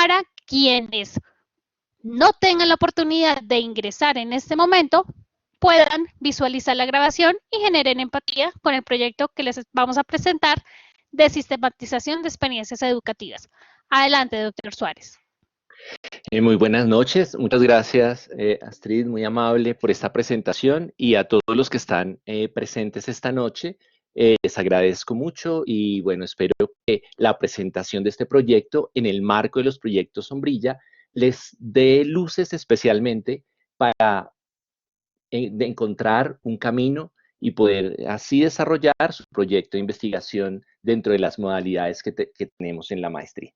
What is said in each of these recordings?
para quienes no tengan la oportunidad de ingresar en este momento, puedan visualizar la grabación y generen empatía con el proyecto que les vamos a presentar de sistematización de experiencias educativas. Adelante, doctor Suárez. Muy buenas noches, muchas gracias Astrid, muy amable por esta presentación, y a todos los que están presentes esta noche, les agradezco mucho y bueno, espero que la presentación de este proyecto en el marco de los proyectos Sombrilla les dé luces especialmente para de encontrar un camino y poder así desarrollar su proyecto de investigación dentro de las modalidades que tenemos en la maestría.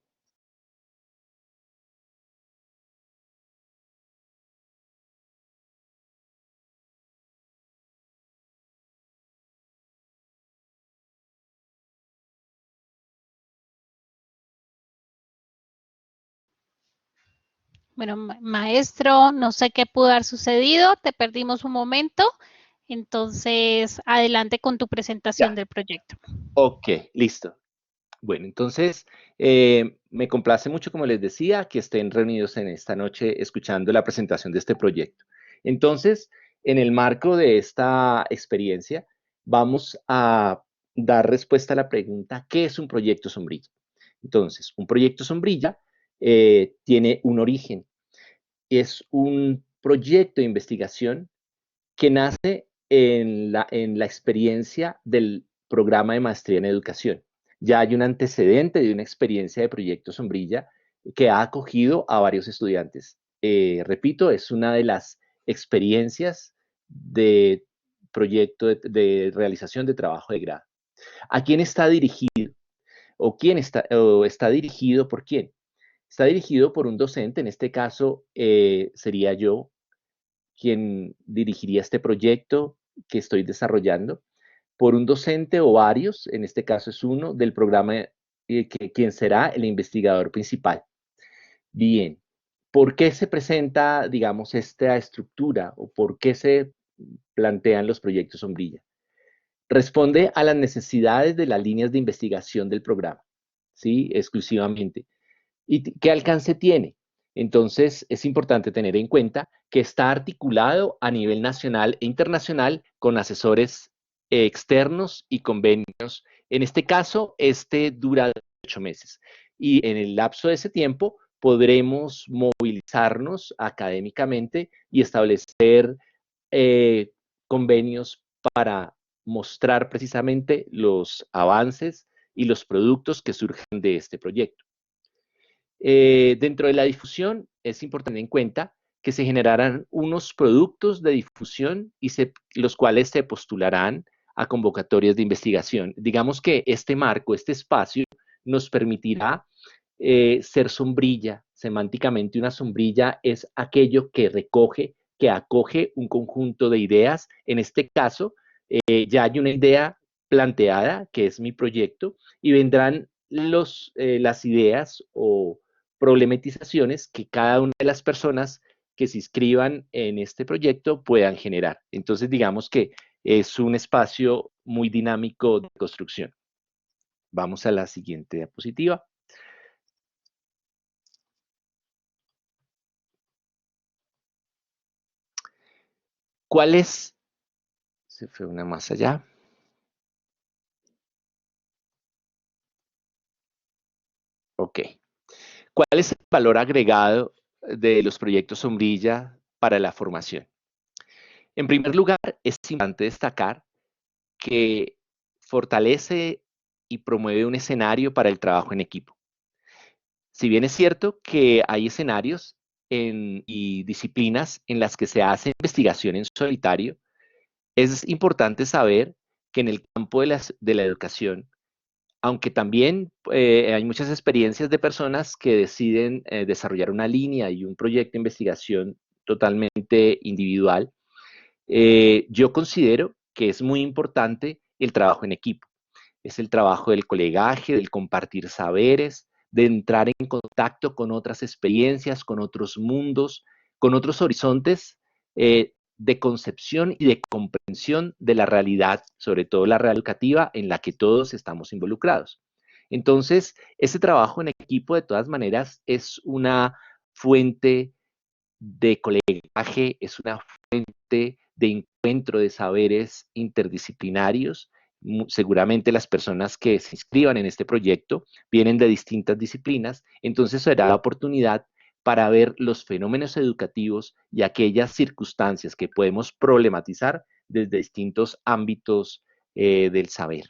Bueno, maestro, no sé qué pudo haber sucedido, te perdimos un momento, entonces adelante con tu presentación del proyecto. Ok, listo. Bueno, entonces me complace mucho, como les decía, que estén reunidos en esta noche escuchando la presentación de este proyecto. Entonces, en el marco de esta experiencia, vamos a dar respuesta a la pregunta, ¿qué es un proyecto sombrilla? Entonces, un proyecto sombrilla tiene un origen. Es un proyecto de investigación que nace en la experiencia del programa de maestría en educación. Ya hay un antecedente de una experiencia de proyecto Sombrilla que ha acogido a varios estudiantes. Repito, es una de las experiencias de proyecto de realización de trabajo de grado. ¿A quién está dirigido? ¿O está dirigido por quién? Está dirigido por un docente, en este caso sería yo quien dirigiría este proyecto que estoy desarrollando, por un docente o varios, en este caso es uno, del programa, quien será el investigador principal. Bien, ¿por qué se presenta, digamos, esta estructura o por qué se plantean los proyectos Sombrilla? Responde a las necesidades de las líneas de investigación del programa, ¿sí? Exclusivamente. ¿Y qué alcance tiene? Entonces, es importante tener en cuenta que está articulado a nivel nacional e internacional con asesores externos y convenios. En este caso, este dura 8 meses. Y en el lapso de ese tiempo podremos movilizarnos académicamente y establecer convenios para mostrar precisamente los avances y los productos que surgen de este proyecto. Dentro de la difusión es importante tener en cuenta que se generarán unos productos de difusión y los cuales se postularán a convocatorias de investigación. Digamos que este marco, este espacio, nos permitirá ser sombrilla. Semánticamente, una sombrilla es aquello que recoge, que acoge un conjunto de ideas. En este caso, ya hay una idea planteada, que es mi proyecto, y vendrán las ideas o problematizaciones que cada una de las personas que se inscriban en este proyecto puedan generar. Entonces, digamos que es un espacio muy dinámico de construcción. Vamos a la siguiente diapositiva. ¿Cuál es? Se fue una más allá. Ok. ¿Cuál es el valor agregado de los proyectos Sombrilla para la formación? En primer lugar, es importante destacar que fortalece y promueve un escenario para el trabajo en equipo. Si bien es cierto que hay escenarios y disciplinas en las que se hace investigación en solitario, es importante saber que en el campo de la educación, aunque también hay muchas experiencias de personas que deciden desarrollar una línea y un proyecto de investigación totalmente individual, yo considero que es muy importante el trabajo en equipo. Es el trabajo del colegaje, del compartir saberes, de entrar en contacto con otras experiencias, con otros mundos, con otros horizontes de concepción y de comprensión de la realidad, sobre todo la realidad educativa en la que todos estamos involucrados. Entonces, ese trabajo en equipo, de todas maneras, es una fuente de colegaje, es una fuente de encuentro de saberes interdisciplinarios. Seguramente las personas que se inscriban en este proyecto vienen de distintas disciplinas, entonces será la oportunidad para ver los fenómenos educativos y aquellas circunstancias que podemos problematizar desde distintos ámbitos del saber.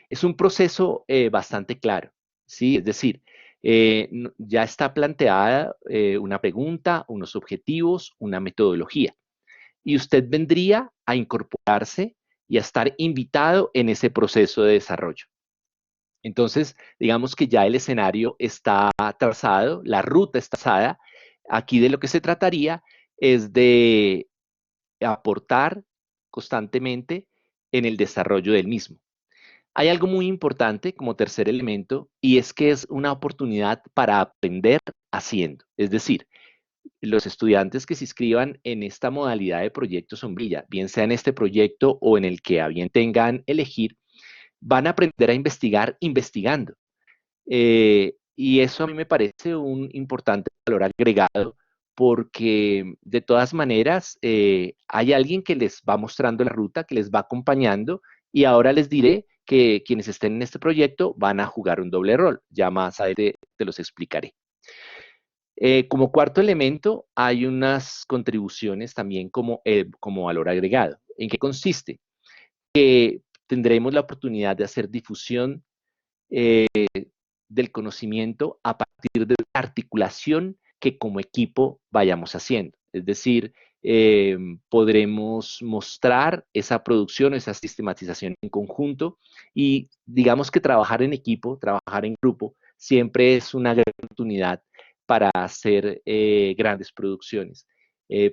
Es un proceso bastante claro, ¿sí? Es decir, ya está planteada una pregunta, unos objetivos, una metodología, y usted vendría a incorporarse y a estar invitado en ese proceso de desarrollo. Entonces, digamos que ya el escenario está trazado, la ruta está trazada. Aquí de lo que se trataría es de aportar constantemente en el desarrollo del mismo. Hay algo muy importante como tercer elemento y es que es una oportunidad para aprender haciendo. Es decir, los estudiantes que se inscriban en esta modalidad de proyecto sombrilla, bien sea en este proyecto o en el que a bien tengan elegir, van a aprender a investigar investigando. Y eso a mí me parece un importante valor agregado porque de todas maneras hay alguien que les va mostrando la ruta, que les va acompañando y ahora les diré que quienes estén en este proyecto van a jugar un doble rol. Ya más adelante te los explicaré. Como cuarto elemento, hay unas contribuciones también como valor agregado. ¿En qué consiste? Que tendremos la oportunidad de hacer difusión eh, del conocimiento a partir de la articulación que como equipo vayamos haciendo. Es decir, podremos mostrar esa producción, esa sistematización en conjunto y digamos que trabajar en equipo, trabajar en grupo, siempre es una gran oportunidad para hacer grandes producciones.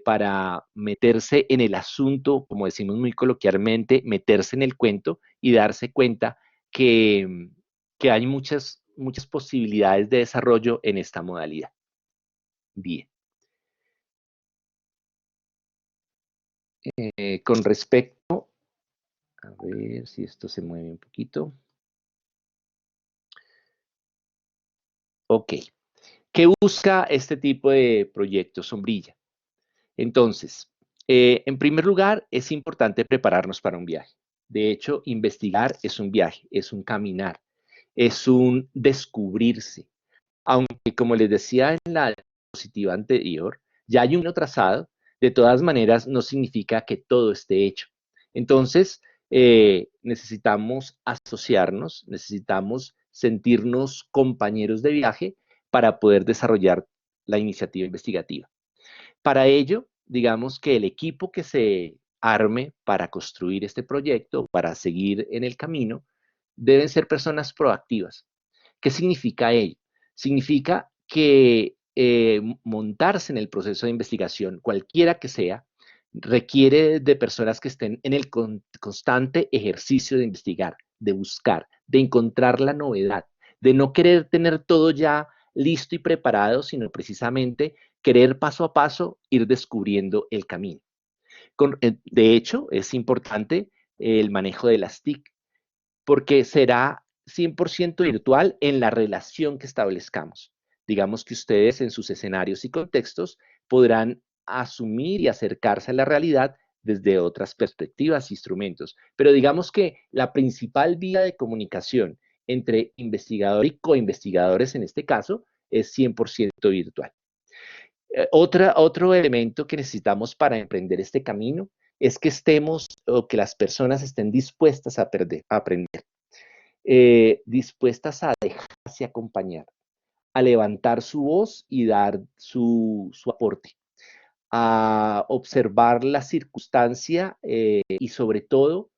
Para meterse en el asunto, como decimos muy coloquialmente, meterse en el cuento y darse cuenta que, que hay muchas posibilidades de desarrollo en esta modalidad. Bien. Con respecto, a ver si esto se mueve un poquito. Ok. ¿Qué busca este tipo de proyecto sombrilla? Entonces, en primer lugar, es importante prepararnos para un viaje. De hecho, investigar es un viaje, es un caminar, es un descubrirse. Aunque, como les decía en la diapositiva anterior, ya hay un trazado, de todas maneras no significa que todo esté hecho. Entonces, necesitamos asociarnos, necesitamos sentirnos compañeros de viaje para poder desarrollar la iniciativa investigativa. Para ello, digamos que el equipo que se arme para construir este proyecto, para seguir en el camino, deben ser personas proactivas. ¿Qué significa ello? Significa que montarse en el proceso de investigación, cualquiera que sea, requiere de personas que estén en el constante ejercicio de investigar, de buscar, de encontrar la novedad, de no querer tener todo ya listo y preparado, sino precisamente querer paso a paso ir descubriendo el camino. De hecho, es importante el manejo de las TIC, porque será 100% virtual en la relación que establezcamos. Digamos que ustedes en sus escenarios y contextos podrán asumir y acercarse a la realidad desde otras perspectivas e instrumentos. Pero digamos que la principal vía de comunicación entre investigador y coinvestigadores en este caso es 100% virtual. Otro elemento que necesitamos para emprender este camino es que estemos o que las personas estén dispuestas a aprender, dispuestas a dejarse acompañar, a levantar su voz y dar su aporte, a observar la circunstancia y sobre todo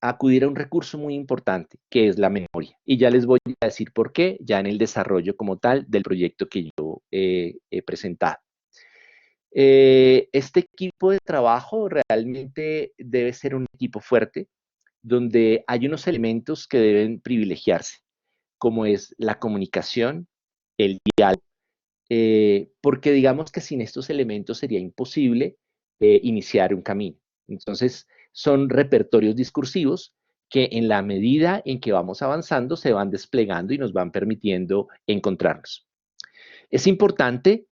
a acudir a un recurso muy importante que es la memoria. Y ya les voy a decir por qué, ya en el desarrollo como tal del proyecto que yo he presentado. Este equipo de trabajo realmente debe ser un equipo fuerte, donde hay unos elementos que deben privilegiarse, como es la comunicación, el diálogo, porque digamos que sin estos elementos sería imposible iniciar un camino. Entonces, son repertorios discursivos que en la medida en que vamos avanzando se van desplegando y nos van permitiendo encontrarnos. Es importante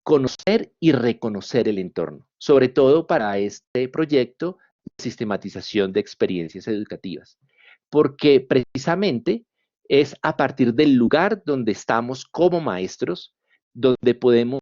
conocer y reconocer el entorno, sobre todo para este proyecto de sistematización de experiencias educativas, porque precisamente es a partir del lugar donde estamos como maestros, donde podemos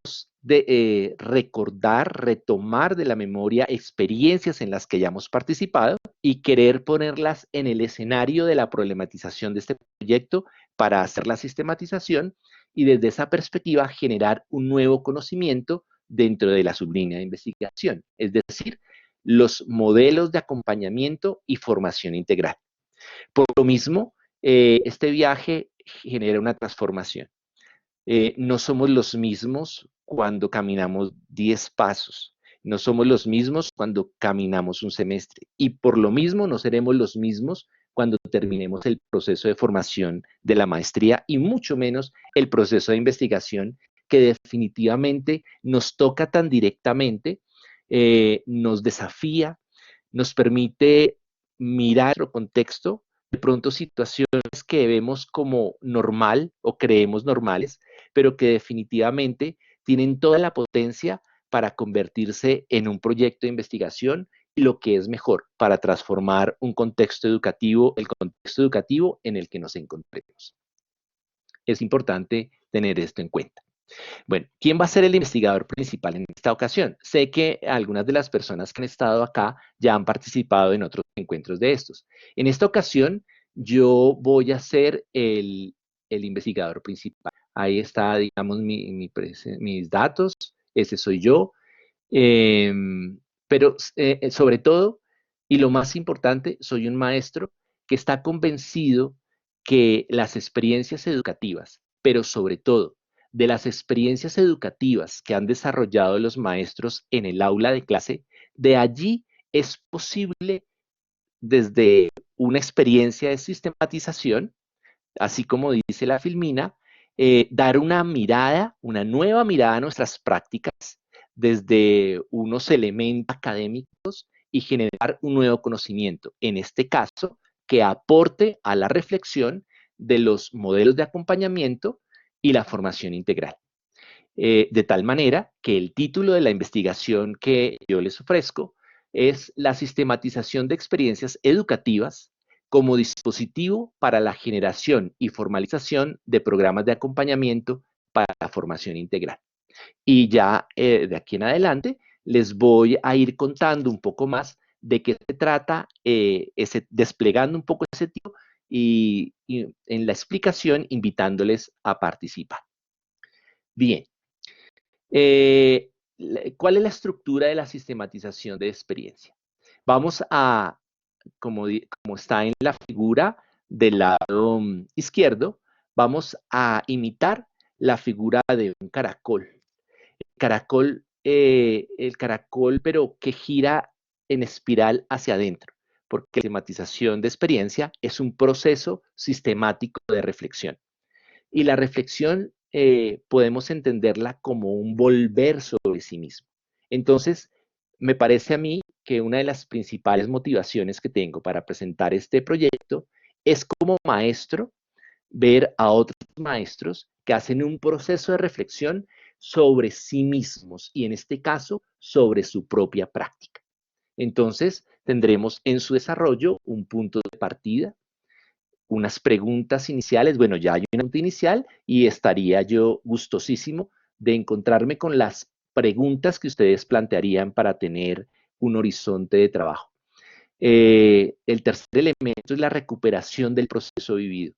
recordar, retomar de la memoria experiencias en las que ya hemos participado y querer ponerlas en el escenario de la problematización de este proyecto para hacer la sistematización y desde esa perspectiva generar un nuevo conocimiento dentro de la sublínea de investigación, es decir, los modelos de acompañamiento y formación integral. Por lo mismo, este viaje genera una transformación. No somos los mismos cuando caminamos 10 pasos, no somos los mismos cuando caminamos un semestre y por lo mismo no seremos los mismos cuando terminemos el proceso de formación de la maestría y mucho menos el proceso de investigación que definitivamente nos toca tan directamente, nos desafía, nos permite mirar otro contexto, de pronto situaciones que vemos como normal o creemos normales, pero que definitivamente tienen toda la potencia para convertirse en un proyecto de investigación y lo que es mejor, para transformar un contexto educativo, el contexto educativo en el que nos encontremos. Es importante tener esto en cuenta. Bueno, ¿quién va a ser el investigador principal en esta ocasión? Sé que algunas de las personas que han estado acá ya han participado en otros encuentros de estos. En esta ocasión, yo voy a ser el investigador principal. Ahí está, digamos, mis datos. Ese soy yo. Eh, pero sobre todo, y lo más importante, soy un maestro que está convencido que las experiencias educativas, pero sobre todo de las experiencias educativas que han desarrollado los maestros en el aula de clase, de allí es posible desde una experiencia de sistematización, así como dice la Filmina, dar una mirada, una nueva mirada a nuestras prácticas desde unos elementos académicos y generar un nuevo conocimiento, en este caso, que aporte a la reflexión de los modelos de acompañamiento y la formación integral. De tal manera que el título de la investigación que yo les ofrezco es la sistematización de experiencias educativas como dispositivo para la generación y formalización de programas de acompañamiento para la formación integral. Y ya de aquí en adelante les voy a ir contando un poco más de qué se trata, desplegando un poco ese tipo y en la explicación invitándoles a participar. Bien, eh, ¿cuál es la estructura de la sistematización de experiencia? Vamos a, como está en la figura del lado izquierdo, vamos a imitar la figura de un caracol. El caracol, pero que gira en espiral hacia adentro, porque la sistematización de experiencia es un proceso sistemático de reflexión. Y la reflexión podemos entenderla como un volver sobre sí mismo. Entonces, me parece a mí que una de las principales motivaciones que tengo para presentar este proyecto es como maestro ver a otros maestros que hacen un proceso de reflexión sobre sí mismos y en este caso sobre su propia práctica. Entonces, tendremos en su desarrollo un punto de partida, unas preguntas iniciales. Bueno, ya hay una pregunta inicial y estaría yo gustosísimo de encontrarme con las preguntas que ustedes plantearían para tener un horizonte de trabajo. El tercer elemento es la recuperación del proceso vivido.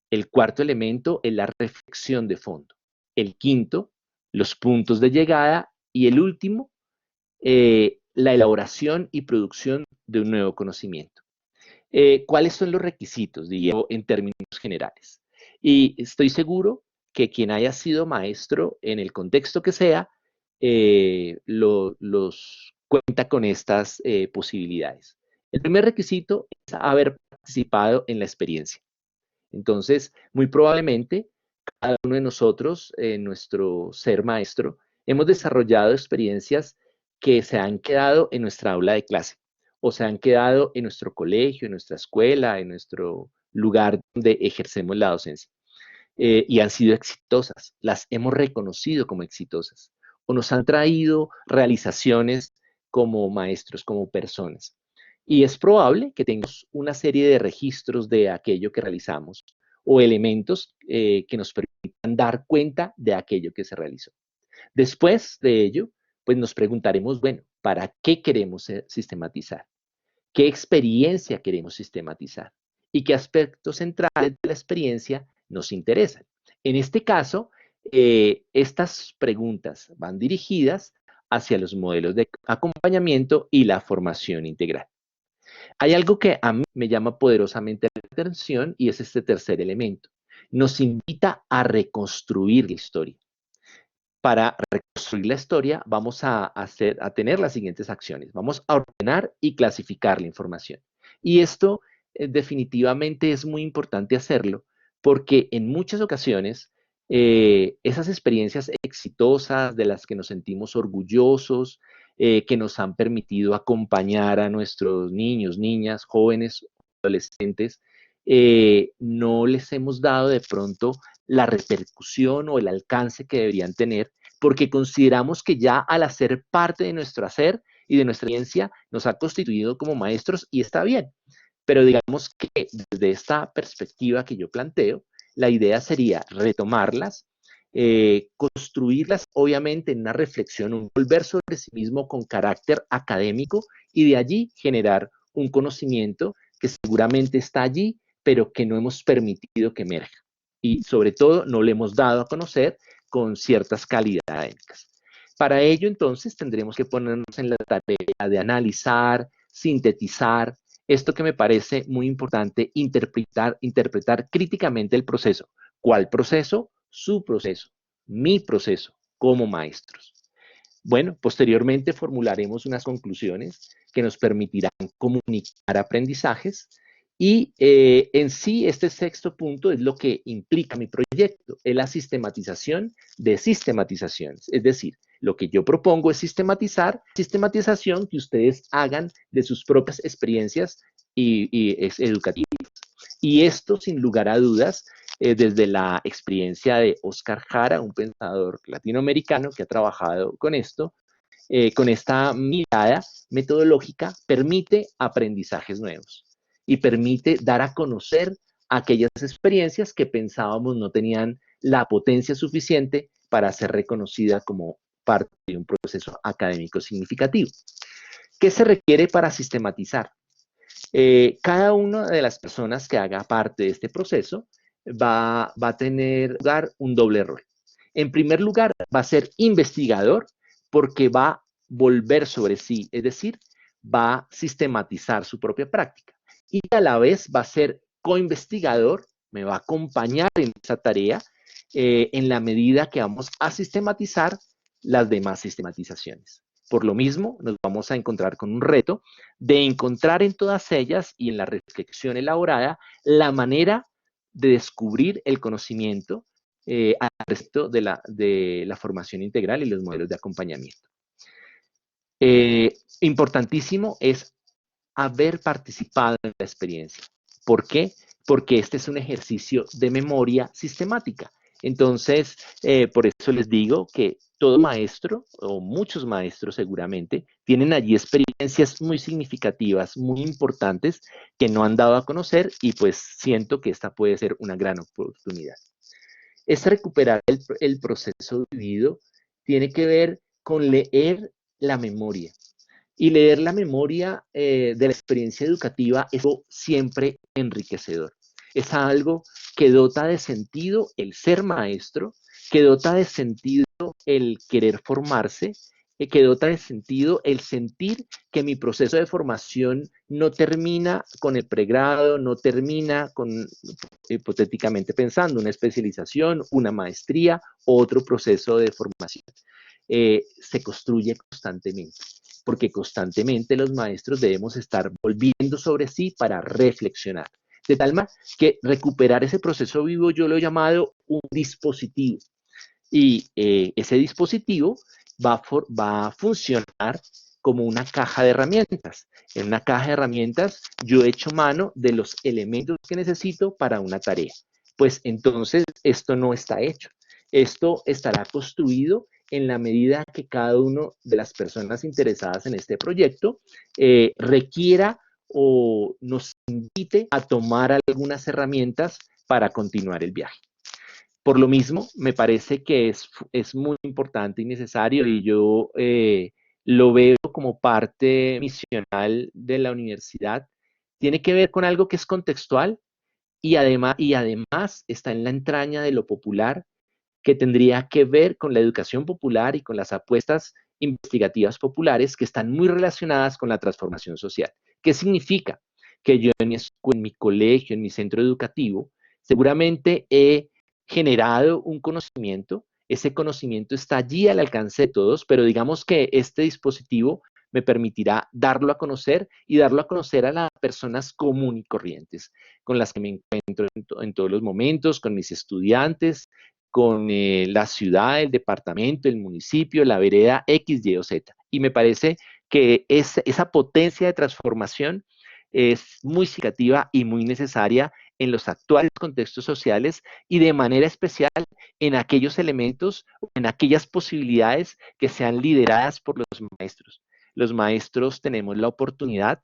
El cuarto elemento es la reflexión de fondo. El quinto, los puntos de llegada. Y el último, la elaboración y producción de un nuevo conocimiento. ¿Cuáles son los requisitos, diría en términos generales? Y estoy seguro que quien haya sido maestro en el contexto que sea, los cuenta con estas posibilidades. El primer requisito es haber participado en la experiencia. Entonces, muy probablemente, cada uno de nosotros, en nuestro ser maestro, hemos desarrollado experiencias que se han quedado en nuestra aula de clase o se han quedado en nuestro colegio, en nuestra escuela, en nuestro lugar donde ejercemos la docencia. Y han sido exitosas, las hemos reconocido como exitosas, o nos han traído realizaciones como maestros, como personas. Y es probable que tengamos una serie de registros de aquello que realizamos o elementos que nos permitan dar cuenta de aquello que se realizó. Después de ello, pues nos preguntaremos, bueno, ¿para qué queremos sistematizar? ¿Qué experiencia queremos sistematizar? ¿Y qué aspectos centrales de la experiencia nos interesan? En este caso, estas preguntas van dirigidas hacia los modelos de acompañamiento y la formación integral. Hay algo que a mí me llama poderosamente la atención y es este tercer elemento. Nos invita a reconstruir la historia. Para reconstruir la historia vamos a tener las siguientes acciones. Vamos a ordenar y clasificar la información. Y esto definitivamente es muy importante hacerlo porque en muchas ocasiones esas experiencias exitosas de las que nos sentimos orgullosos, que nos han permitido acompañar a nuestros niños, niñas, jóvenes, adolescentes, no les hemos dado de pronto la repercusión o el alcance que deberían tener, porque consideramos que ya al hacer parte de nuestro hacer y de nuestra experiencia nos ha constituido como maestros y está bien. Pero digamos que desde esta perspectiva que yo planteo, la idea sería retomarlas, construirlas obviamente en una reflexión, un volver sobre sí mismo con carácter académico y de allí generar un conocimiento que seguramente está allí, pero que no hemos permitido que emerja. Y sobre todo no le hemos dado a conocer con ciertas calidades académicas. Para ello, entonces, tendremos que ponernos en la tarea de analizar, sintetizar, esto que me parece muy importante, interpretar críticamente el proceso. ¿Cuál proceso? Su proceso, mi proceso como maestros. Bueno, posteriormente formularemos unas conclusiones que nos permitirán comunicar aprendizajes y en sí este sexto punto es lo que implica mi proyecto, es la sistematización de sistematizaciones. Es decir, lo que yo propongo es sistematización que ustedes hagan de sus propias experiencias y educativas. Y esto, sin lugar a dudas, desde la experiencia de Oscar Jara, un pensador latinoamericano que ha trabajado con esto, con esta mirada metodológica, permite aprendizajes nuevos y permite dar a conocer aquellas experiencias que pensábamos no tenían la potencia suficiente para ser reconocida como parte de un proceso académico significativo. ¿Qué se requiere para sistematizar? Cada una de las personas que haga parte de este proceso va a tener lugar un doble rol. En primer lugar, va a ser investigador porque va a volver sobre sí, es decir, va a sistematizar su propia práctica. Y a la vez va a ser coinvestigador, me va a acompañar en esa tarea en la medida que vamos a sistematizar las demás sistematizaciones. Por lo mismo, nos vamos a encontrar con un reto de encontrar en todas ellas y en la reflexión elaborada la manera de descubrir el conocimiento al respecto de la formación integral y los modelos de acompañamiento. Importantísimo es haber participado en la experiencia. ¿Por qué? Porque este es un ejercicio de memoria sistemática. Entonces, por eso les digo que todo maestro, o muchos maestros seguramente, tienen allí experiencias muy significativas, muy importantes, que no han dado a conocer y pues siento que esta puede ser una gran oportunidad. Es recuperar el proceso vivido, tiene que ver con leer la memoria. Y leer la memoria de la experiencia educativa es algo siempre enriquecedor. Es algo que dota de sentido el ser maestro, que dota de sentido el querer formarse, que dota de sentido el sentir que mi proceso de formación no termina con el pregrado, no termina con, hipotéticamente pensando, una especialización, una maestría o otro proceso de formación. Se construye constantemente, porque constantemente los maestros debemos estar volviendo sobre sí para reflexionar. De tal manera que recuperar ese proceso vivo yo lo he llamado un dispositivo. Y ese dispositivo va a funcionar como una caja de herramientas. En una caja de herramientas yo he hecho mano de los elementos que necesito para una tarea. Pues entonces esto no está hecho. Esto estará construido en la medida que cada una de las personas interesadas en este proyecto requiera o nos invite a tomar algunas herramientas para continuar el viaje. Por lo mismo, me parece que es muy importante y necesario y yo lo veo como parte misional de la universidad. Tiene que ver con algo que es contextual y además está en la entraña de lo popular, que tendría que ver con la educación popular y con las apuestas investigativas populares que están muy relacionadas con la transformación social. ¿Qué significa? Que yo en mi colegio, en mi centro educativo, seguramente he generado un conocimiento, ese conocimiento está allí al alcance de todos, pero digamos que este dispositivo me permitirá darlo a conocer y darlo a conocer a las personas comunes y corrientes, con las que me encuentro en todos los momentos, con mis estudiantes, con la ciudad, el departamento, el municipio, la vereda X, Y o Z. Y me parece que esa potencia de transformación es muy significativa y muy necesaria en los actuales contextos sociales y de manera especial en aquellos elementos, en aquellas posibilidades que sean lideradas por los maestros. Los maestros tenemos la oportunidad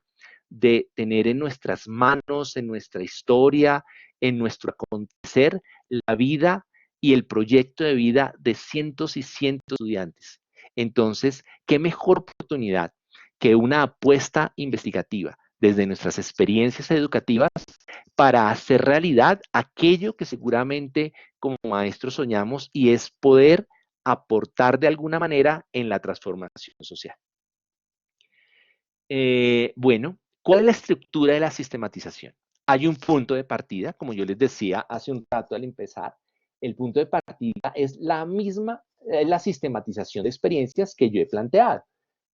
de tener en nuestras manos, en nuestra historia, en nuestro acontecer, la vida y el proyecto de vida de cientos y cientos de estudiantes. Entonces, ¿qué mejor oportunidad que una apuesta investigativa desde nuestras experiencias educativas para hacer realidad aquello que seguramente como maestros soñamos y es poder aportar de alguna manera en la transformación social? Bueno, ¿cuál es la estructura de la sistematización? Hay un punto de partida, como yo les decía hace un rato al empezar, el punto de partida es la misma, la sistematización de experiencias que yo he planteado,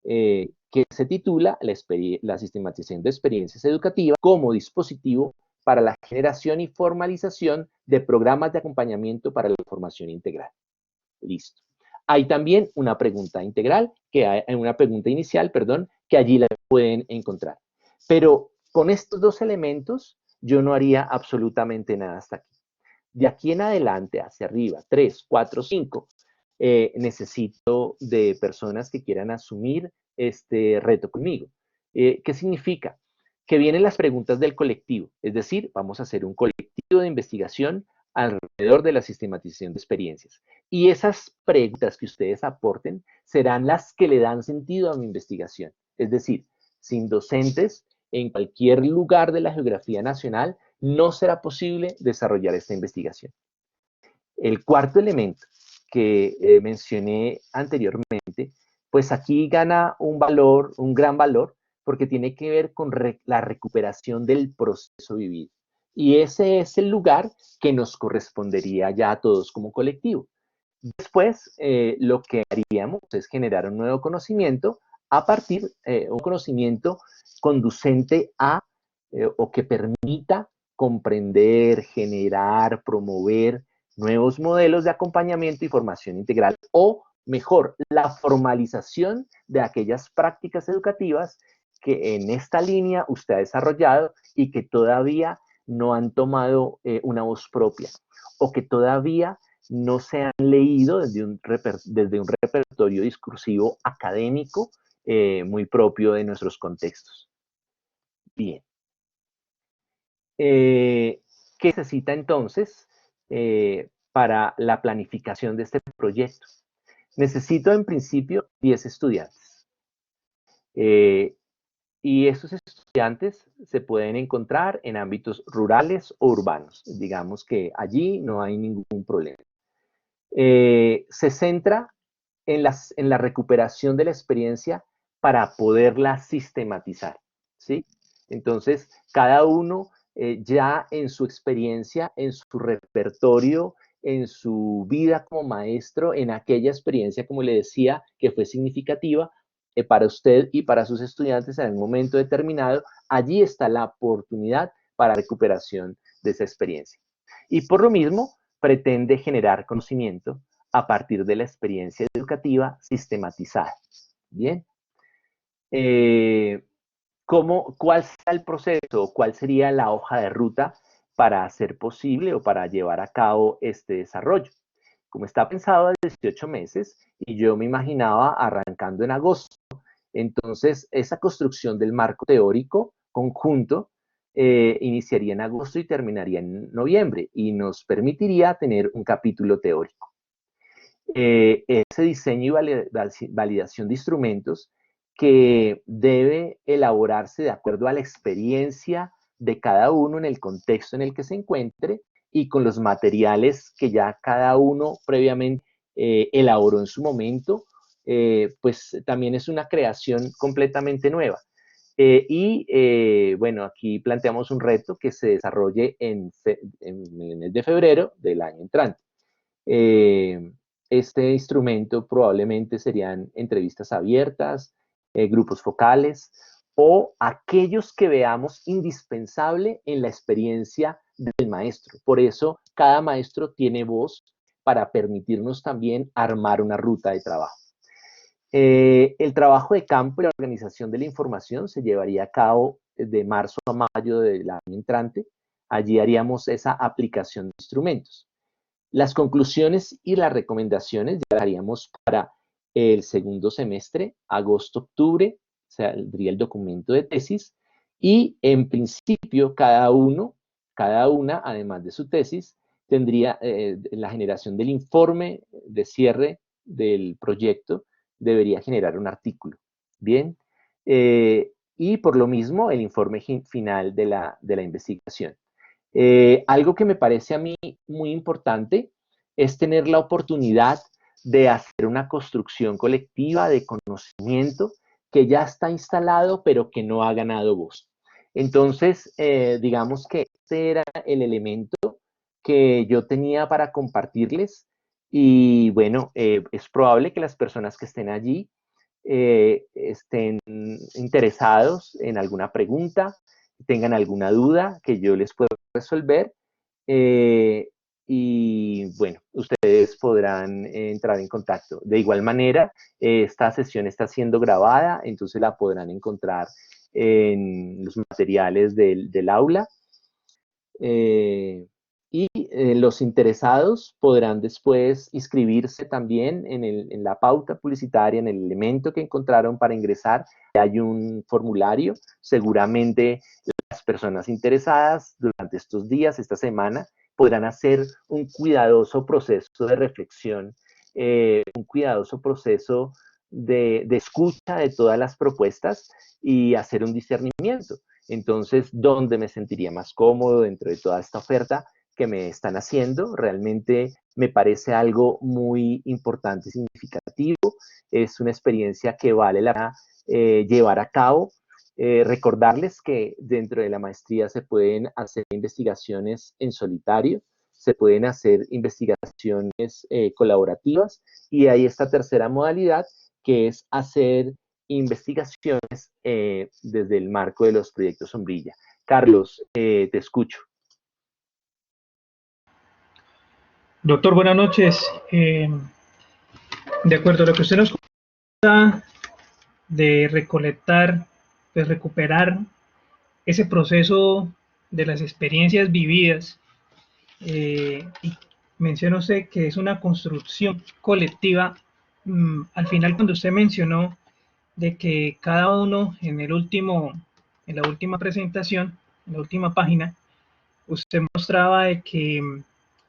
que se titula la sistematización de experiencias educativas como dispositivo para la generación y formalización de programas de acompañamiento para la formación integral. Listo. Hay también una pregunta integral, una pregunta inicial, perdón, que allí la pueden encontrar. Pero con estos dos elementos, yo no haría absolutamente nada hasta aquí. De aquí en adelante, hacia arriba, 3, 4, 5, necesito de personas que quieran asumir este reto conmigo. ¿Qué significa? Que vienen las preguntas del colectivo, es decir, vamos a hacer un colectivo de investigación alrededor de la sistematización de experiencias. Y esas preguntas que ustedes aporten serán las que le dan sentido a mi investigación. Es decir, sin docentes, en cualquier lugar de la geografía nacional, no será posible desarrollar esta investigación. El cuarto elemento que mencioné anteriormente, pues aquí gana un valor, un gran valor, porque tiene que ver con la recuperación del proceso vivido. Y ese es el lugar que nos correspondería ya a todos como colectivo. Después, lo que haríamos es generar un nuevo conocimiento a partir, un conocimiento conducente a, o que permita comprender, generar, promover nuevos modelos de acompañamiento y formación integral, o mejor, la formalización de aquellas prácticas educativas que en esta línea usted ha desarrollado y que todavía no han tomado una voz propia, o que todavía no se han leído desde un repertorio discursivo académico muy propio de nuestros contextos. Bien. ¿Qué necesita entonces para la planificación de este proyecto? Necesito en principio 10 estudiantes. Y estos estudiantes se pueden encontrar en ámbitos rurales o urbanos. Digamos que allí no hay ningún problema. Se centra en la recuperación de la experiencia para poderla sistematizar, ¿sí? Entonces, cada uno ya en su experiencia, en su repertorio, en su vida como maestro, en aquella experiencia, como le decía, que fue significativa para usted y para sus estudiantes en un momento determinado, allí está la oportunidad para recuperación de esa experiencia. Y por lo mismo, pretende generar conocimiento a partir de la experiencia educativa sistematizada. Bien. ¿Cuál será el proceso? ¿Cuál sería la hoja de ruta para hacer posible o para llevar a cabo este desarrollo? Como está pensado a 18 meses y yo me imaginaba arrancando en agosto, entonces esa construcción del marco teórico conjunto iniciaría en agosto y terminaría en noviembre y nos permitiría tener un capítulo teórico. Ese diseño y validación de instrumentos que debe elaborarse de acuerdo a la experiencia de cada uno en el contexto en el que se encuentre y con los materiales que ya cada uno previamente elaboró en su momento, pues también es una creación completamente nueva. Bueno, aquí planteamos un reto que se desarrolle en el mes de febrero del año entrante. Este instrumento probablemente serían entrevistas abiertas, grupos focales o aquellos que veamos indispensable en la experiencia del maestro. Por eso, cada maestro tiene voz para permitirnos también armar una ruta de trabajo. El trabajo de campo y la organización de la información se llevaría a cabo de marzo a mayo del año entrante. Allí haríamos esa aplicación de instrumentos. Las conclusiones y las recomendaciones ya las haríamos para el segundo semestre, agosto-octubre, saldría el documento de tesis y en principio cada una, además de su tesis, tendría la generación del informe de cierre del proyecto, debería generar un artículo. Bien, y por lo mismo el informe final de la investigación. Algo que me parece a mí muy importante es tener la oportunidad de hacer una construcción colectiva de conocimiento que ya está instalado, pero que no ha ganado voz. Entonces, digamos que ese era el elemento que yo tenía para compartirles y bueno, es probable que las personas que estén allí estén interesados en alguna pregunta, tengan alguna duda que yo les pueda resolver. Y bueno, ustedes podrán entrar en contacto. De igual manera, esta sesión está siendo grabada, entonces la podrán encontrar en los materiales del aula. Los interesados podrán después inscribirse también en la pauta publicitaria, en el elemento que encontraron para ingresar. Hay un formulario, seguramente las personas interesadas durante estos días, esta semana, podrán hacer un cuidadoso proceso de reflexión, un cuidadoso proceso de escucha de todas las propuestas y hacer un discernimiento. Entonces, ¿dónde me sentiría más cómodo dentro de toda esta oferta que me están haciendo? Realmente me parece algo muy importante y significativo. Es una experiencia que vale la pena llevar a cabo. Recordarles que dentro de la maestría se pueden hacer investigaciones en solitario, se pueden hacer investigaciones colaborativas y hay esta tercera modalidad que es hacer investigaciones desde el marco de los proyectos sombrilla. Carlos, te escucho. Doctor, buenas noches. De acuerdo a lo que usted nos cuenta de recolectar, de recuperar ese proceso de las experiencias vividas, y menciona usted que es una construcción colectiva. Al final, cuando usted mencionó de que cada uno en la última presentación, en la última página, usted mostraba de que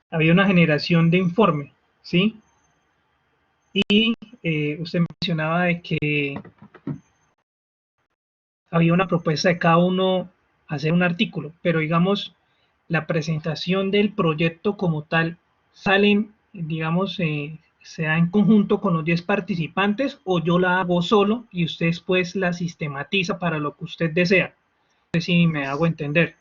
había una generación de informe, ¿sí? Y usted mencionaba de que había una propuesta de cada uno hacer un artículo, pero digamos, la presentación del proyecto como tal salen, digamos, se da en conjunto con los 10 participantes o yo la hago solo y usted después la sistematiza para lo que usted desea. No sé si me hago entender.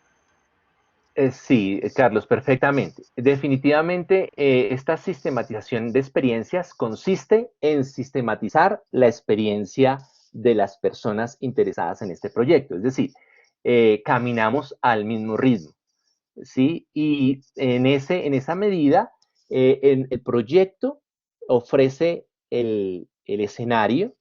Sí, Carlos, perfectamente. Definitivamente, esta sistematización de experiencias consiste en sistematizar la experiencia de las personas interesadas en este proyecto. Es decir, caminamos al mismo ritmo, ¿sí? Y en esa medida, el proyecto ofrece el escenario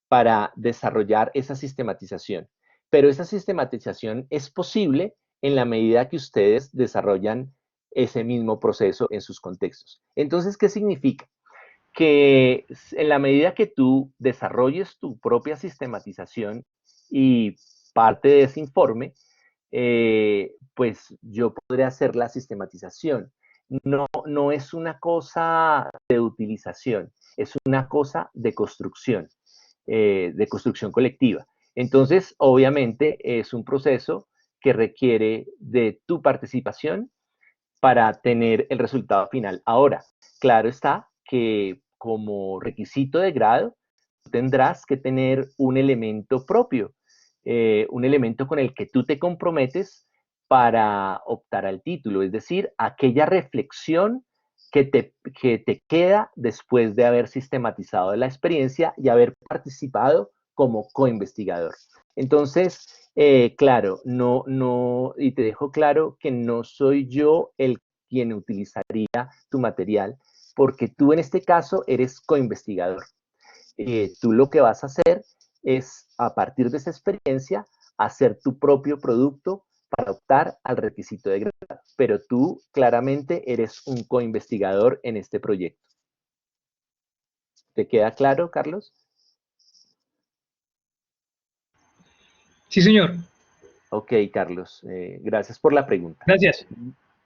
para desarrollar esa sistematización. Pero esa sistematización es posible en la medida que ustedes desarrollan ese mismo proceso en sus contextos. Entonces, ¿qué significa? Que en la medida que tú desarrolles tu propia sistematización y parte de ese informe, pues yo podré hacer la sistematización. No es una cosa de utilización, es una cosa de construcción colectiva. Entonces, obviamente, es un proceso que requiere de tu participación para tener el resultado final. Ahora, claro está que como requisito de grado, tendrás que tener un elemento propio, un elemento con el que tú te comprometes para optar al título, es decir, aquella reflexión que te queda después de haber sistematizado la experiencia y haber participado como coinvestigador. Entonces, claro, y te dejo claro que no soy yo el quien utilizaría tu material, porque tú en este caso eres coinvestigador. Tú lo que vas a hacer es, a partir de esa experiencia, hacer tu propio producto para optar al requisito de grado. Pero tú claramente eres un coinvestigador en este proyecto. ¿Te queda claro, Carlos? Sí, señor. Ok, Carlos, gracias por la pregunta. Gracias.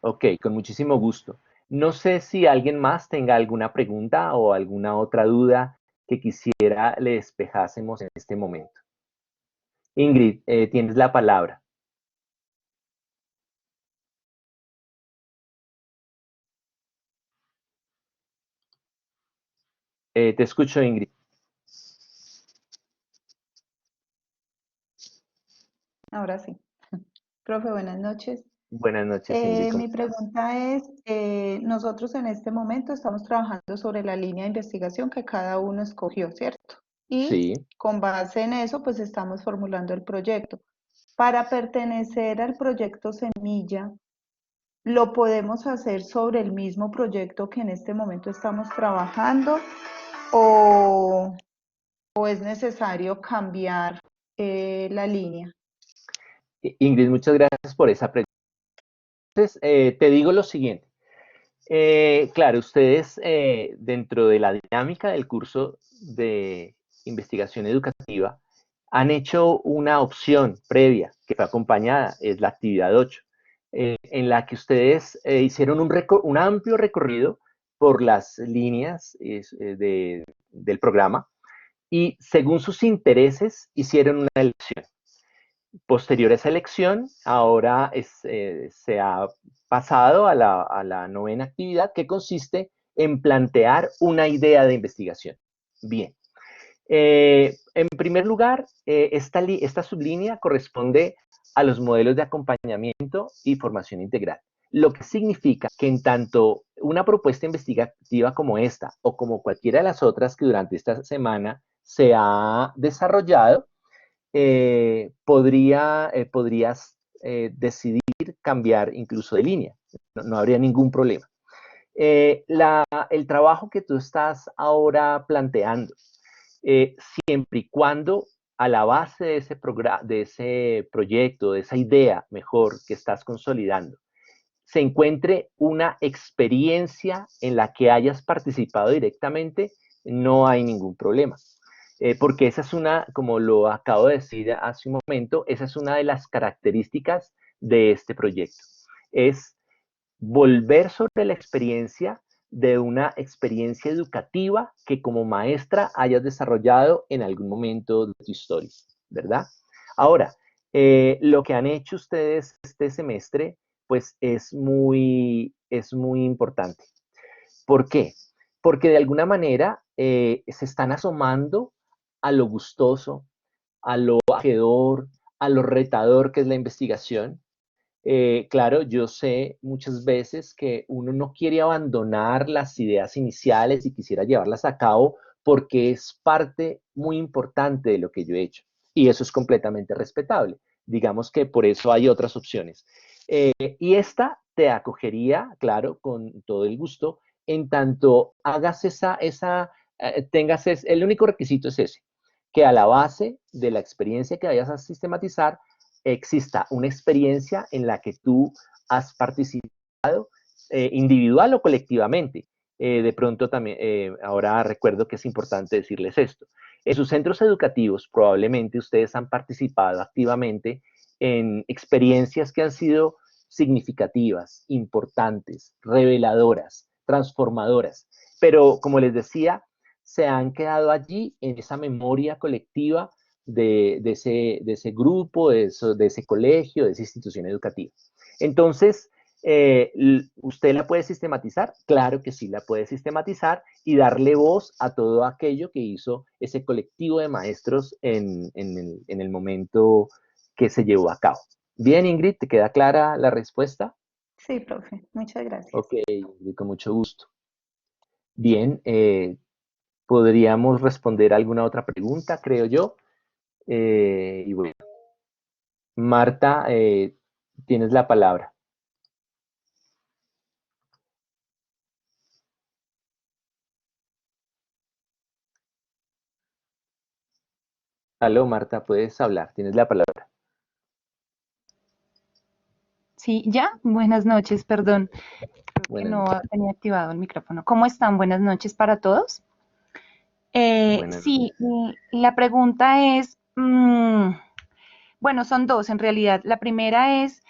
Ok, con muchísimo gusto. No sé si alguien más tenga alguna pregunta o alguna otra duda que quisiera le despejásemos en este momento. Ingrid, tienes la palabra. Te escucho, Ingrid. Ahora sí. Profe, buenas noches. Buenas noches, Ingrid. Mi pregunta es, nosotros en este momento estamos trabajando sobre la línea de investigación que cada uno escogió, ¿cierto? Y Sí. con base en eso, pues estamos formulando el proyecto. Para pertenecer al proyecto Semilla, ¿lo podemos hacer sobre el mismo proyecto que en este momento estamos trabajando o es necesario cambiar la línea? Ingrid, muchas gracias por esa pregunta. Entonces, te digo lo siguiente. Claro, ustedes dentro de la dinámica del curso de investigación educativa han hecho una opción previa que fue acompañada, es la actividad 8, en la que ustedes hicieron un amplio recorrido por las líneas del programa y según sus intereses hicieron una elección. Posterior a esa elección, ahora se ha pasado a la novena actividad, que consiste en plantear una idea de investigación. Bien. En primer lugar, esta sublínea corresponde a los modelos de acompañamiento y formación integral, lo que significa que en tanto una propuesta investigativa como esta o como cualquiera de las otras que durante esta semana se ha desarrollado, podrías decidir cambiar incluso de línea. No habría ningún problema. El trabajo que tú estás ahora planteando, siempre y cuando a la base de ese proyecto, de esa idea mejor que estás consolidando, se encuentre una experiencia en la que hayas participado directamente, no hay ningún problema. Porque esa es como lo acabo de decir hace un momento, esa es una de las características de este proyecto. Es volver sobre la experiencia de una experiencia educativa que como maestra hayas desarrollado en algún momento de tu historia, ¿verdad? Ahora, lo que han hecho ustedes este semestre, pues es muy importante. ¿Por qué? Porque de alguna manera se están asomando a lo gustoso, a lo acogedor, a lo retador que es la investigación. Claro, yo sé muchas veces que uno no quiere abandonar las ideas iniciales y quisiera llevarlas a cabo porque es parte muy importante de lo que yo he hecho. Y eso es completamente respetable. Digamos que por eso hay otras opciones. Y esta te acogería, claro, con todo el gusto, en tanto hagas tengas el único requisito es ese, que a la base de la experiencia que vayas a sistematizar exista una experiencia en la que tú has participado individual o colectivamente. De pronto también, ahora recuerdo que es importante decirles esto. En sus centros educativos probablemente ustedes han participado activamente en experiencias que han sido significativas, importantes, reveladoras, transformadoras, pero como les decía, se han quedado allí en esa memoria colectiva de ese grupo, de ese colegio, de esa institución educativa. Entonces, ¿usted la puede sistematizar? Claro que sí la puede sistematizar y darle voz a todo aquello que hizo ese colectivo de maestros en el momento que se llevó a cabo. Bien, Ingrid, ¿te queda clara la respuesta? Sí, profe, muchas gracias. Ok, con mucho gusto. Bien, podríamos responder alguna otra pregunta, creo yo. Y bueno, Marta, tienes la palabra. Aló, Marta, puedes hablar, tienes la palabra. Sí, ya. Buenas noches, perdón. Creo que no tenía activado el micrófono. ¿Cómo están? Buenas noches para todos. Sí, la pregunta es, bueno, son dos en realidad. La primera es,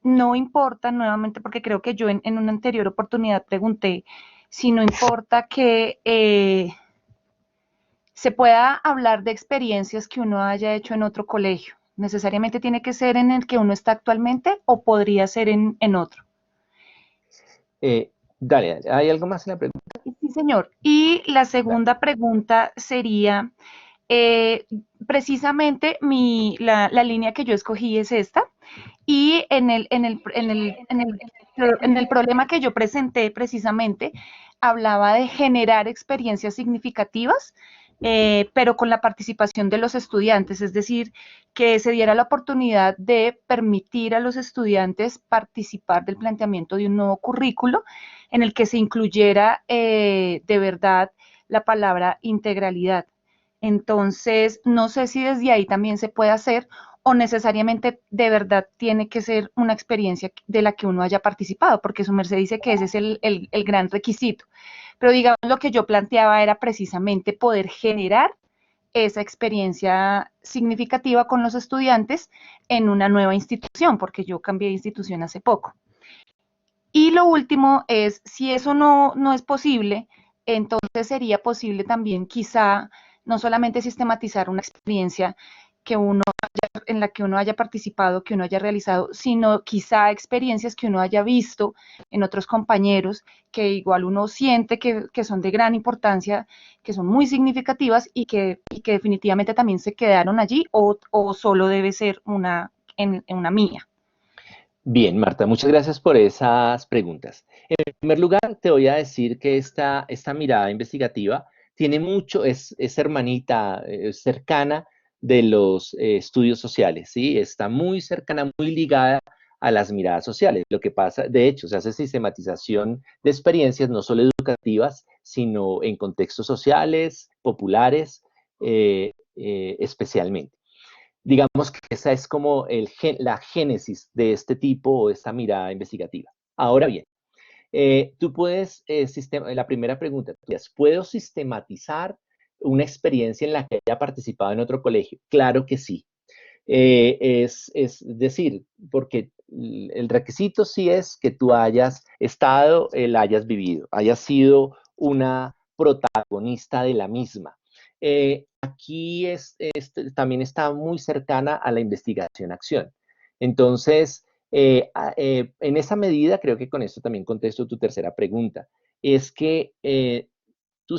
no importa nuevamente, porque creo que yo en una anterior oportunidad pregunté si no importa que se pueda hablar de experiencias que uno haya hecho en otro colegio. ¿Necesariamente tiene que ser en el que uno está actualmente o podría ser en otro? Dale, ¿hay algo más en la pregunta? Sí, señor. Y la segunda pregunta sería, precisamente la línea que yo escogí es esta, y en el problema que yo presenté precisamente, hablaba de generar experiencias significativas, pero con la participación de los estudiantes, es decir, que se diera la oportunidad de permitir a los estudiantes participar del planteamiento de un nuevo currículo en el que se incluyera de verdad la palabra integralidad. Entonces, no sé si desde ahí también se puede hacer o necesariamente de verdad tiene que ser una experiencia de la que uno haya participado, porque su merced dice que ese es el gran requisito. Pero digamos, lo que yo planteaba era precisamente poder generar esa experiencia significativa con los estudiantes en una nueva institución, porque yo cambié de institución hace poco. Y lo último es, si eso no es posible, entonces sería posible también quizá no solamente sistematizar una experiencia en la que uno haya participado, que uno haya realizado, sino quizá experiencias que uno haya visto en otros compañeros, que igual uno siente que son de gran importancia, que son muy significativas y que definitivamente también se quedaron allí o solo debe ser una mía. Bien, Marta, muchas gracias por esas preguntas. En primer lugar, te voy a decir que esta mirada investigativa tiene mucho, es hermanita, es cercana de los estudios sociales, ¿sí? Está muy cercana, muy ligada a las miradas sociales. Lo que pasa, de hecho, se hace sistematización de experiencias no solo educativas, sino en contextos sociales, populares, especialmente. Digamos que esa es como la génesis de este tipo o de esta mirada investigativa. Ahora bien, tú puedes, la primera pregunta, ¿puedo sistematizar una experiencia en la que haya participado en otro colegio? Claro que sí. Es decir, porque el requisito sí es que tú hayas estado, la hayas vivido, hayas sido una protagonista de la misma. Aquí también está muy cercana a la investigación-acción. Entonces, en esa medida, creo que con esto también contesto tu tercera pregunta, es que tú,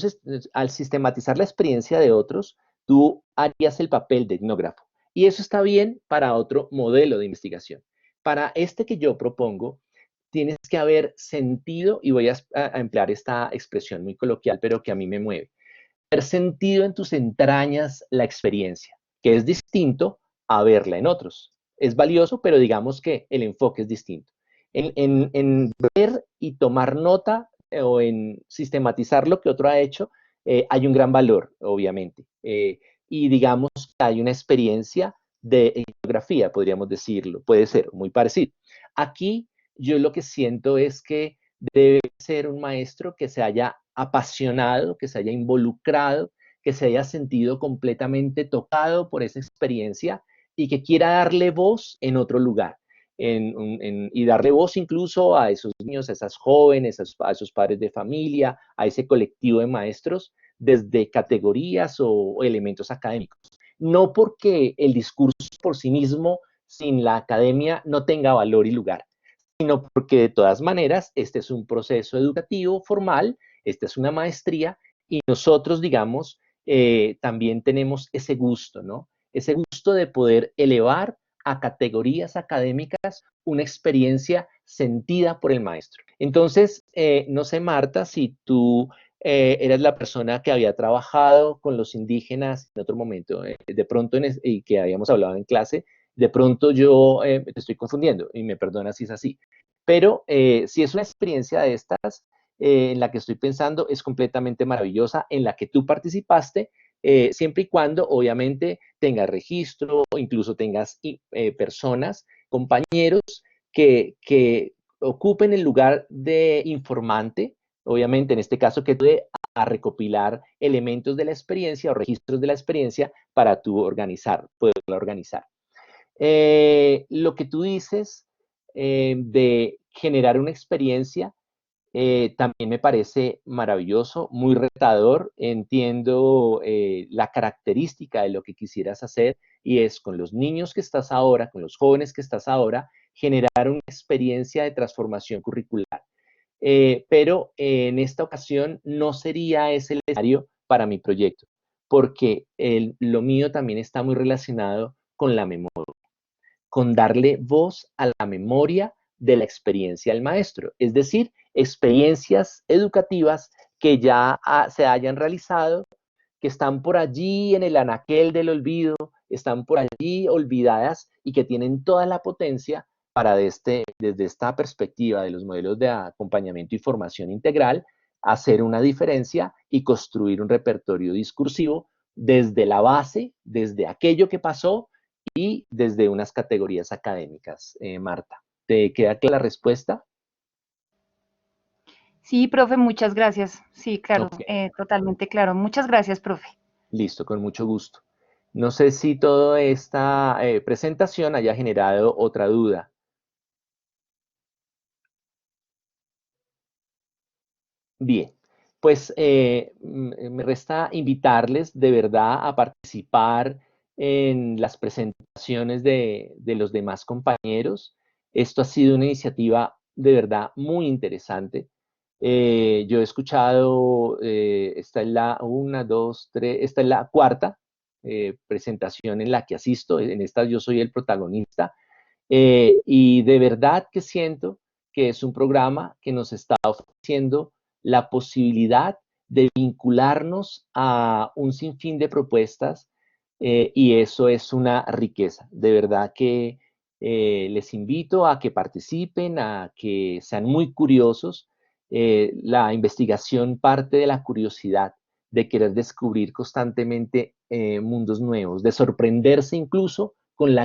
al sistematizar la experiencia de otros, tú harías el papel de etnógrafo. Y eso está bien para otro modelo de investigación. Para este que yo propongo, tienes que haber sentido, y voy a emplear esta expresión muy coloquial, pero que a mí me mueve, haber sentido en tus entrañas la experiencia, que es distinto a verla en otros. Es valioso, pero digamos que el enfoque es distinto. En ver y tomar nota o en sistematizar lo que otro ha hecho, hay un gran valor, obviamente. Y digamos que hay una experiencia de etnografía, podríamos decirlo, puede ser muy parecido. Aquí yo lo que siento es que debe ser un maestro que se haya apasionado, que se haya involucrado, que se haya sentido completamente tocado por esa experiencia y que quiera darle voz en otro lugar. Y darle voz incluso a esos niños, a esas jóvenes, a esos padres de familia, a ese colectivo de maestros, desde categorías o elementos académicos. No porque el discurso por sí mismo, sin la academia, no tenga valor y lugar, sino porque de todas maneras este es un proceso educativo formal, esta es una maestría y nosotros, digamos, también tenemos ese gusto, ¿no? Ese gusto de poder elevar a categorías académicas una experiencia sentida por el maestro. Entonces, no sé, Marta, si tú eras la persona que había trabajado con los indígenas en otro momento, de pronto, y que habíamos hablado en clase, de pronto yo te estoy confundiendo y me perdonas si es así. Pero si es una experiencia de estas en la que estoy pensando, es completamente maravillosa, en la que tú participaste, siempre y cuando obviamente tengas registro o incluso tengas personas, compañeros que ocupen el lugar de informante, obviamente en este caso que ayude a recopilar elementos de la experiencia o registros de la experiencia para tú poderla organizar. Lo que tú dices de generar una experiencia también me parece maravilloso, muy retador. Entiendo la característica de lo que quisieras hacer y es con los niños que estás ahora, con los jóvenes que estás ahora, generar una experiencia de transformación curricular. Pero en esta ocasión no sería ese el escenario para mi proyecto, porque lo mío también está muy relacionado con la memoria, con darle voz a la memoria de la experiencia del maestro, es decir, experiencias educativas que ya se hayan realizado, que están por allí en el anaquel del olvido, están por allí olvidadas y que tienen toda la potencia para desde esta perspectiva de los modelos de acompañamiento y formación integral, hacer una diferencia y construir un repertorio discursivo desde la base, desde aquello que pasó y desde unas categorías académicas. Marta, ¿te queda clara la respuesta? Sí, profe, muchas gracias. Sí, claro, Ok, totalmente claro. Muchas gracias, profe. listo, con mucho gusto. No sé si toda esta presentación haya generado otra duda. Bien, pues me resta invitarles de verdad a participar en las presentaciones de los demás compañeros. Esto ha sido una iniciativa de verdad muy interesante. Yo he escuchado, esta es la una, dos, tres, esta es la cuarta presentación en la que asisto. En esta yo soy el protagonista. Y de verdad que siento que es un programa que nos está ofreciendo la posibilidad de vincularnos a un sinfín de propuestas y eso es una riqueza. De verdad que les invito a que participen, a que sean muy curiosos. La investigación parte de la curiosidad, de querer descubrir constantemente mundos nuevos, de sorprenderse incluso con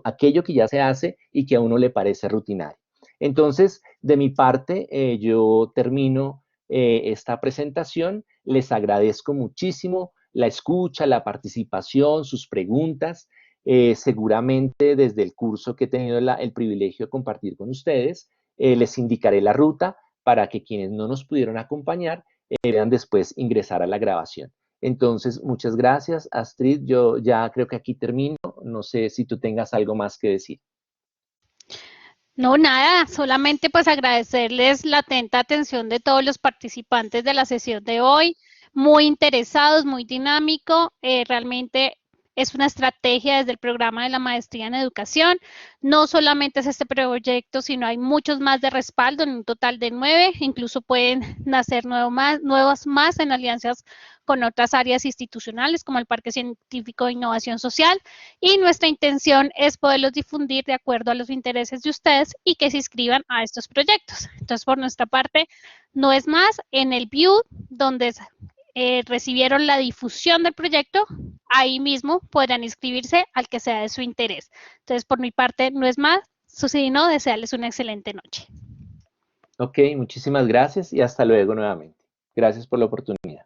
aquello que ya se hace y que a uno le parece rutinario. Entonces, de mi parte, yo termino esta presentación. Les agradezco muchísimo la escucha, la participación, sus preguntas. Seguramente desde el curso que he tenido el privilegio de compartir con ustedes, les indicaré la ruta para que quienes no nos pudieron acompañar puedan después ingresar a la grabación. Entonces, muchas gracias, Astrid. Yo ya creo que aquí termino. No sé si tú tengas algo más que decir. No, nada, solamente pues agradecerles la atenta atención de todos los participantes de la sesión de hoy, muy interesados, muy dinámico, realmente es una estrategia desde el programa de la maestría en educación, no solamente es este proyecto, sino hay muchos más de respaldo, en un total de 9, incluso pueden nacer nuevas más en alianzas con otras áreas institucionales como el Parque Científico de Innovación Social, y nuestra intención es poderlos difundir de acuerdo a los intereses de ustedes y que se inscriban a estos proyectos. Entonces, por nuestra parte, no es más, en el view donde recibieron la difusión del proyecto, ahí mismo podrán inscribirse al que sea de su interés. Entonces, por mi parte, no es más, sino desearles una excelente noche. Ok, muchísimas gracias y hasta luego nuevamente. Gracias por la oportunidad.